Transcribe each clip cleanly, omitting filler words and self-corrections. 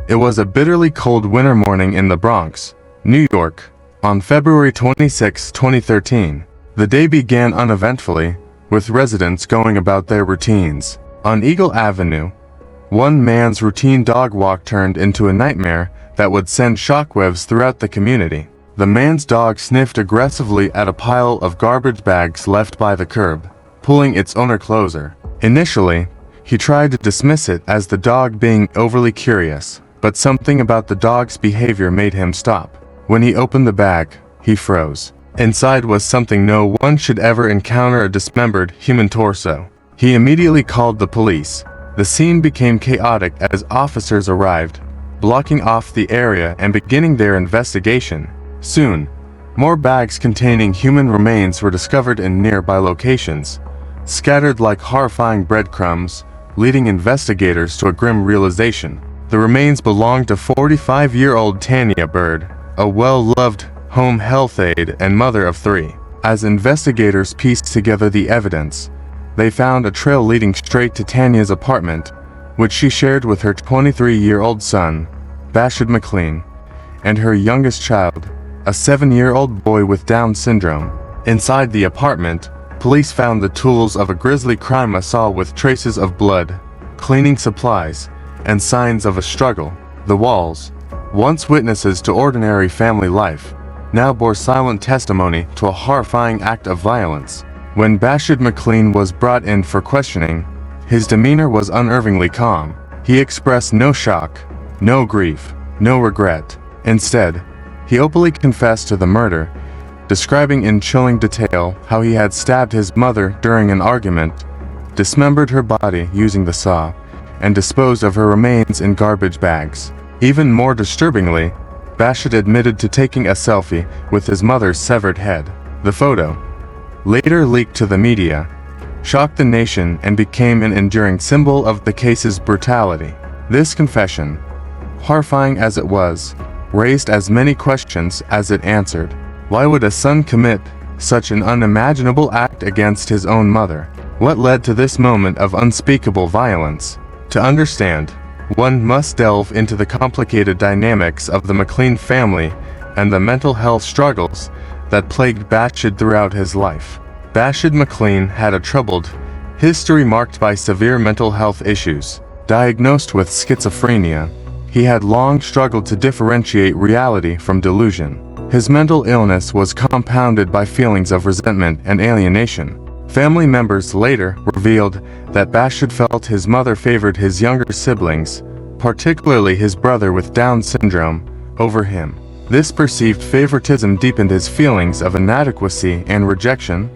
It was a bitterly cold winter morning in the Bronx, New York, on February 26, 2013. The day began uneventfully, with residents going about their routines. On Eagle Avenue, one man's routine dog walk turned into a nightmare that would send shockwaves throughout the community. The man's dog sniffed aggressively at a pile of garbage bags left by the curb, pulling its owner closer. Initially, he tried to dismiss it as the dog being overly curious, but something about the dog's behavior made him stop. When he opened the bag, he froze. Inside was something no one should ever encounter: a dismembered human torso. He immediately called the police. The scene became chaotic as officers arrived, blocking off the area and beginning their investigation. Soon, more bags containing human remains were discovered in nearby locations, scattered like horrifying breadcrumbs, leading investigators to a grim realization. The remains belonged to 45-year-old Tanya Murd, a well-loved home health aide and mother of 3. As investigators pieced together the evidence, they found a trail leading straight to Tanya's apartment, which she shared with her 23-year-old son, Bashad McLean, and her youngest child, a 7-year-old boy with Down syndrome. Inside the apartment, police found the tools of a grisly crime assault with traces of blood, cleaning supplies, and signs of a struggle. The walls, once witnesses to ordinary family life, now bore silent testimony to a horrifying act of violence. When Bashad McLean was brought in for questioning, his demeanor was unnervingly calm. He expressed no shock, no grief, no regret. Instead, he openly confessed to the murder, describing in chilling detail how he had stabbed his mother during an argument, dismembered her body using the saw, and disposed of her remains in garbage bags. Even more disturbingly, Bashad admitted to taking a selfie with his mother's severed head. The photo, later leaked to the media, shocked the nation and became an enduring symbol of the case's brutality. This confession, horrifying as it was, raised as many questions as it answered. Why would a son commit such an unimaginable act against his own mother? What led to this moment of unspeakable violence? To understand, one must delve into the complicated dynamics of the McLean family and the mental health struggles that plagued Bashad throughout his life. Bashad McLean had a troubled history marked by severe mental health issues. Diagnosed with schizophrenia, he had long struggled to differentiate reality from delusion. His mental illness was compounded by feelings of resentment and alienation. Family members later revealed that Bashad felt his mother favored his younger siblings, particularly his brother with Down syndrome, over him. This perceived favoritism deepened his feelings of inadequacy and rejection,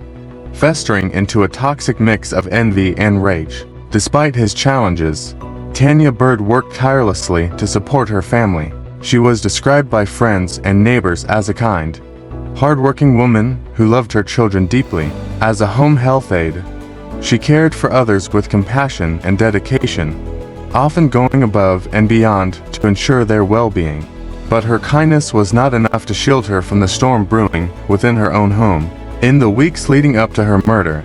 festering into a toxic mix of envy and rage. Despite his challenges, Tanya Murd worked tirelessly to support her family. She was described by friends and neighbors as a kind, hardworking woman who loved her children deeply. As a home health aide, she cared for others with compassion and dedication, often going above and beyond to ensure their well-being. But her kindness was not enough to shield her from the storm brewing within her own home. In the weeks leading up to her murder,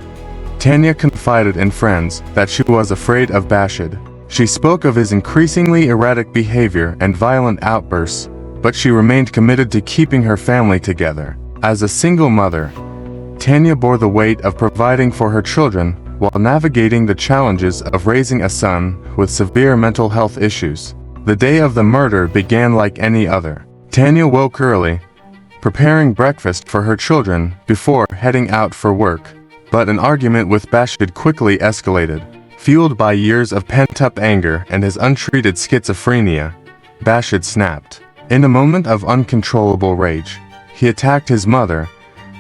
Tanya confided in friends that she was afraid of Bashad. She spoke of his increasingly erratic behavior and violent outbursts, but she remained committed to keeping her family together. As a single mother, Tanya bore the weight of providing for her children while navigating the challenges of raising a son with severe mental health issues. The day of the murder began like any other. Tanya woke early, preparing breakfast for her children before heading out for work. But an argument with Bashad quickly escalated. Fueled by years of pent-up anger and his untreated schizophrenia, Bashad snapped. In a moment of uncontrollable rage, he attacked his mother,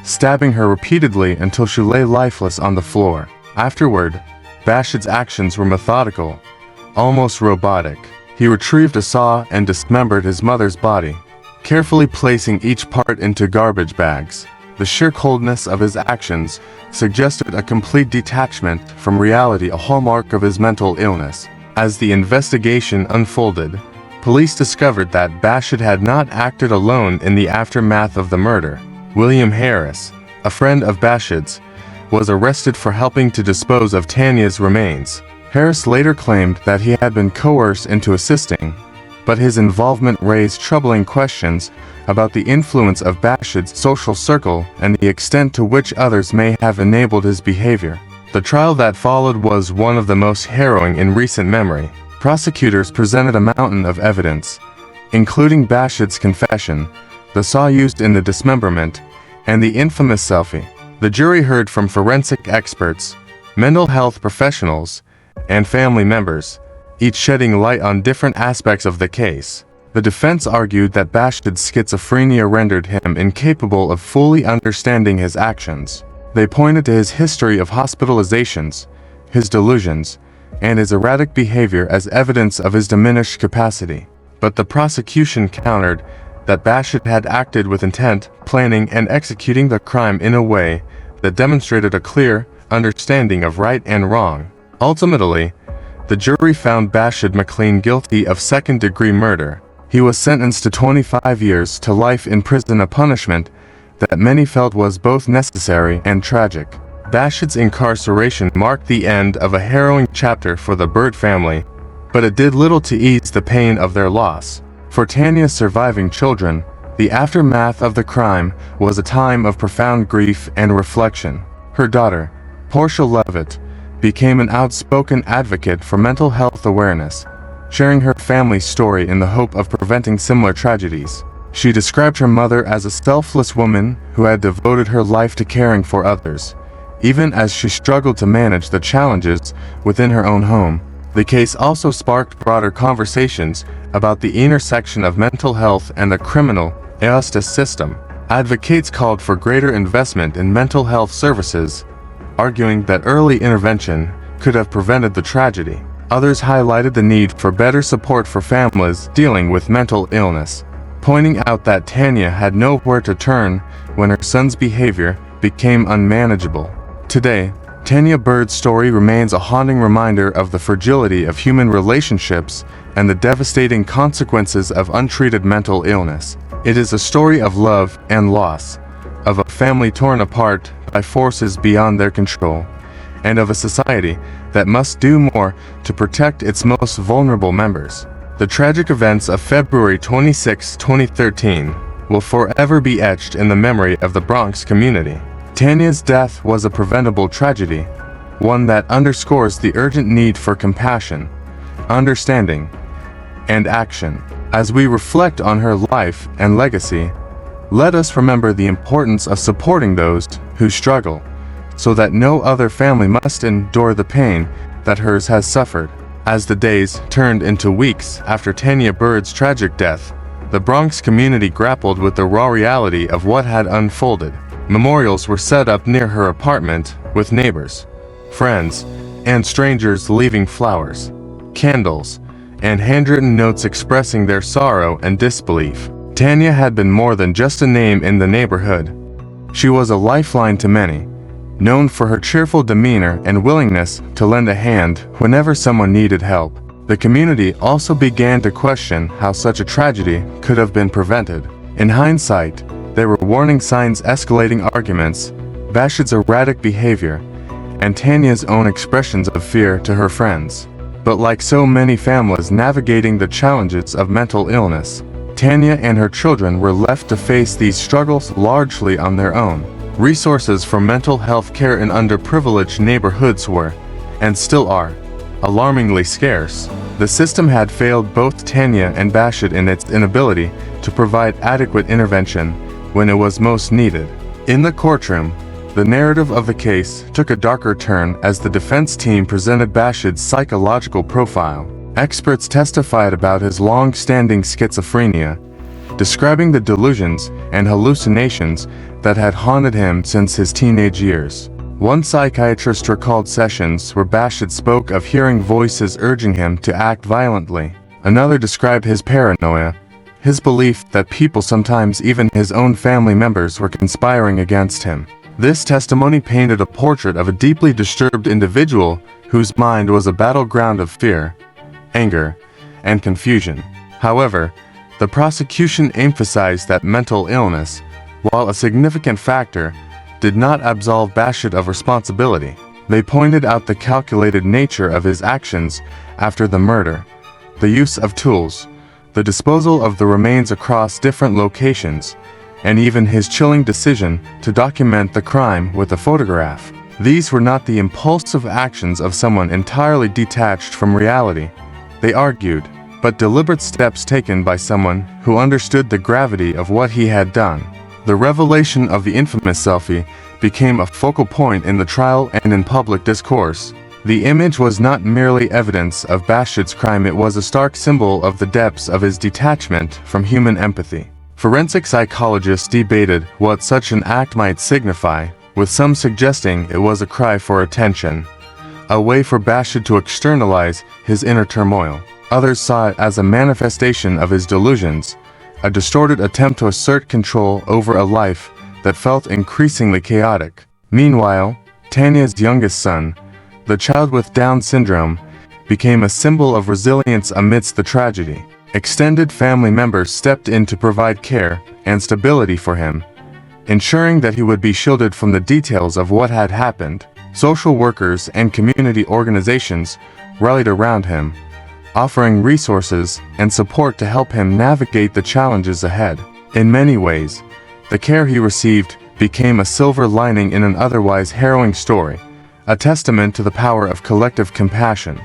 stabbing her repeatedly until she lay lifeless on the floor. Afterward, Bashad's actions were methodical, almost robotic. He retrieved a saw and dismembered his mother's body, carefully placing each part into garbage bags. The sheer coldness of his actions suggested a complete detachment from reality, a hallmark of his mental illness. As the investigation unfolded, police discovered that Bashad had not acted alone in the aftermath of the murder. William Harris, a friend of Bashad's, was arrested for helping to dispose of Tanya's remains. Harris later claimed that he had been coerced into assisting, but his involvement raised troubling questions about the influence of Bashid's social circle and the extent to which others may have enabled his behavior. The trial that followed was one of the most harrowing in recent memory. Prosecutors presented a mountain of evidence, including Bashid's confession, the saw used in the dismemberment, and the infamous selfie. The jury heard from forensic experts, mental health professionals, and family members, each shedding light on different aspects of the case. The defense argued that Bashid's schizophrenia rendered him incapable of fully understanding his actions. They pointed to his history of hospitalizations, his delusions, and his erratic behavior as evidence of his diminished capacity. But the prosecution countered that Bashid had acted with intent, planning and executing the crime in a way that demonstrated a clear understanding of right and wrong. Ultimately, the jury found Bashid McLean guilty of second-degree murder. He was sentenced to 25 years to life in prison, a punishment that many felt was both necessary and tragic. Bashid's incarceration marked the end of a harrowing chapter for the Murd family, but it did little to ease the pain of their loss. For Tanya's surviving children, the aftermath of the crime was a time of profound grief and reflection. Her daughter, Portia Levitt, became an outspoken advocate for mental health awareness, sharing her family's story in the hope of preventing similar tragedies. She described her mother as a selfless woman who had devoted her life to caring for others, even as she struggled to manage the challenges within her own home. The case also sparked broader conversations about the intersection of mental health and the criminal justice system. Advocates called for greater investment in mental health services, arguing that early intervention could have prevented the tragedy. Others highlighted the need for better support for families dealing with mental illness, pointing out that Tanya had nowhere to turn when her son's behavior became unmanageable. Today, Tanya Murd's story remains a haunting reminder of the fragility of human relationships and the devastating consequences of untreated mental illness. It is a story of love and loss, of a family torn apart by forces beyond their control, and of a society that must do more to protect its most vulnerable members. The tragic events of February 26, 2013 will forever be etched in the memory of the Bronx community. Tanya's death was a preventable tragedy, one that underscores the urgent need for compassion, understanding, and action. As we reflect on her life and legacy, let us remember the importance of supporting those who struggle, so that no other family must endure the pain that hers has suffered. As the days turned into weeks after Tanya Murd's tragic death, the Bronx community grappled with the raw reality of what had unfolded. Memorials were set up near her apartment, with neighbors, friends, and strangers leaving flowers, candles, and handwritten notes expressing their sorrow and disbelief. Tanya had been more than just a name in the neighborhood. She was a lifeline to many, known for her cheerful demeanor and willingness to lend a hand whenever someone needed help. The community also began to question how such a tragedy could have been prevented. In hindsight, there were warning signs, escalating arguments, Bashid's erratic behavior, and Tanya's own expressions of fear to her friends. But like so many families navigating the challenges of mental illness, Tanya and her children were left to face these struggles largely on their own. Resources for mental health care in underprivileged neighborhoods were, and still are, alarmingly scarce. The system had failed both Tanya and Bashid in its inability to provide adequate intervention when it was most needed. In the courtroom, the narrative of the case took a darker turn as the defense team presented Bashid's psychological profile. Experts testified about his long-standing schizophrenia, describing the delusions and hallucinations that had haunted him since his teenage years. One psychiatrist recalled sessions where Bashid spoke of hearing voices urging him to act violently. Another described his paranoia, his belief that people, sometimes even his own family members, were conspiring against him. This testimony painted a portrait of a deeply disturbed individual whose mind was a battleground of fear, anger, and confusion. However, the prosecution emphasized that mental illness, while a significant factor, did not absolve Bashid of responsibility. They pointed out the calculated nature of his actions after the murder, the use of tools, the disposal of the remains across different locations, and even his chilling decision to document the crime with a photograph. These were not the impulsive actions of someone entirely detached from reality, they argued, but deliberate steps taken by someone who understood the gravity of what he had done. The revelation of the infamous Selfie became a focal point in the trial and in public discourse. The image was not merely evidence of Bashid's crime, it was a stark symbol of the depths of his detachment from human empathy. Forensic psychologists debated what such an act might signify, with some suggesting it was a cry for attention, a way for Bashid to externalize his inner turmoil. Others saw it as a manifestation of his delusions, a distorted attempt to assert control over a life that felt increasingly chaotic. Meanwhile, Tanya's youngest son, the child with Down syndrome, became a symbol of resilience amidst the tragedy. Extended family members stepped in to provide care and stability for him, ensuring that he would be shielded from the details of what had happened. Social workers and community organizations rallied around him, offering resources and support to help him navigate the challenges ahead. In many ways, the care he received became a silver lining in an otherwise harrowing story, a testament to the power of collective compassion.